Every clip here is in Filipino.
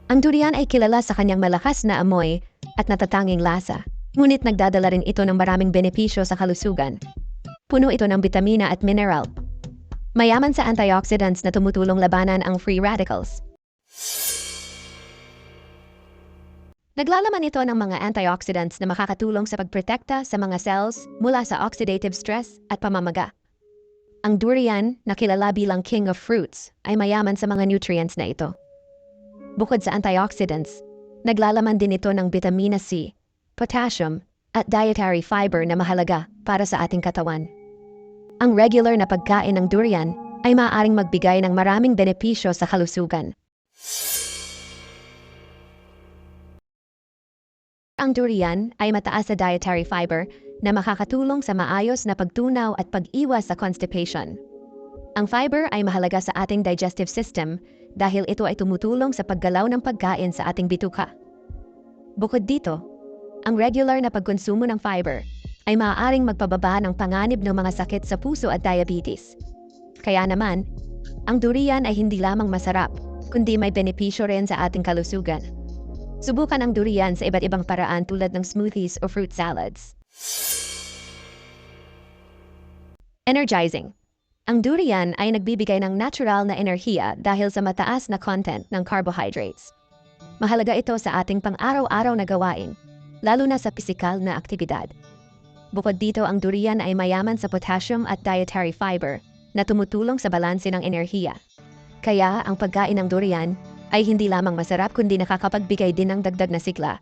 Ang durian ay kilala sa kanyang malakas na amoy at natatanging lasa. Ngunit nagdadala rin ito ng maraming benepisyo sa kalusugan. Puno ito ng bitamina at mineral. Mayaman sa antioxidants na tumutulong labanan ang free radicals. Naglalaman ito ng mga antioxidants na makakatulong sa pagprotekta sa mga cells mula sa oxidative stress at pamamaga. Ang durian, na kilala bilang king of fruits, ay mayaman sa mga nutrients na ito. Bukod sa antioxidants, naglalaman din ito ng vitamina C, potassium, at dietary fiber na mahalaga para sa ating katawan. Ang regular na pagkain ng durian ay maaaring magbigay ng maraming benepisyo sa kalusugan. Ang durian ay mataas sa dietary fiber na makakatulong sa maayos na pagtunaw at pag-iwas sa constipation. Ang fiber ay mahalaga sa ating digestive system dahil ito ay tumutulong sa paggalaw ng pagkain sa ating bituka. Bukod dito, ang regular na pagkonsumo ng fiber ay maaaring magpababa ng panganib ng mga sakit sa puso at diabetes. Kaya naman, ang durian ay hindi lamang masarap, kundi may benepisyo rin sa ating kalusugan. Subukan ang durian sa iba't ibang paraan tulad ng smoothies o fruit salads. Energizing. Ang durian ay nagbibigay ng natural na enerhiya dahil sa mataas na content ng carbohydrates. Mahalaga ito sa ating pang-araw-araw na gawain, lalo na sa pisikal na aktibidad. Bukod dito, ang durian ay mayaman sa potassium at dietary fiber na tumutulong sa balanse ng enerhiya. Kaya ang pagkain ng durian ay hindi lamang masarap kundi nakakapagbigay din ng dagdag na sigla.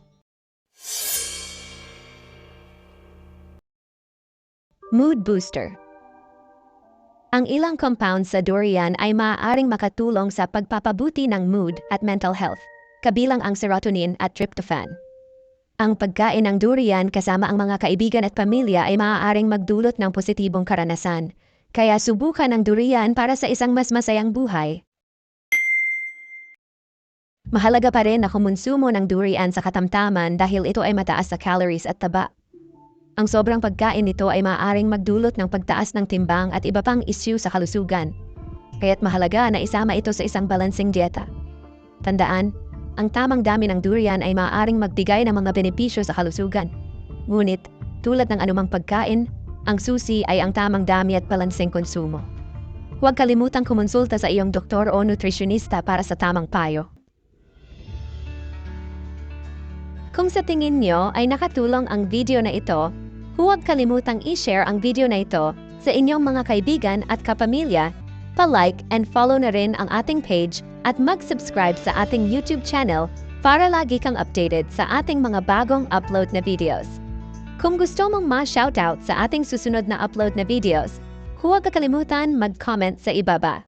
Mood booster. Ang ilang compounds sa durian ay maaaring makatulong sa pagpapabuti ng mood at mental health, kabilang ang serotonin at tryptophan. Ang pagkain ng durian kasama ang mga kaibigan at pamilya ay maaaring magdulot ng positibong karanasan, kaya subukan ang durian para sa isang mas masayang buhay. Mahalaga pa rin na kumonsumo ng durian sa katamtaman dahil ito ay mataas sa calories at taba. Ang sobrang pagkain nito ay maaaring magdulot ng pagtaas ng timbang at iba pang issue sa kalusugan. Kaya't mahalaga na isama ito sa isang balansing dieta. Tandaan, ang tamang dami ng durian ay maaaring magbigay ng mga benepisyo sa kalusugan. Ngunit, tulad ng anumang pagkain, ang susi ay ang tamang dami at balansing konsumo. Huwag kalimutang kumonsulta sa iyong doktor o nutritionista para sa tamang payo. Kung sa tingin nyo ay nakatulong ang video na ito, huwag kalimutang i-share ang video na ito sa inyong mga kaibigan at kapamilya, pa-like and follow na rin ang ating page at mag-subscribe sa ating YouTube channel para lagi kang updated sa ating mga bagong upload na videos. Kung gusto mong ma-shoutout sa ating susunod na upload na videos, huwag kakalimutan mag-comment sa ibaba.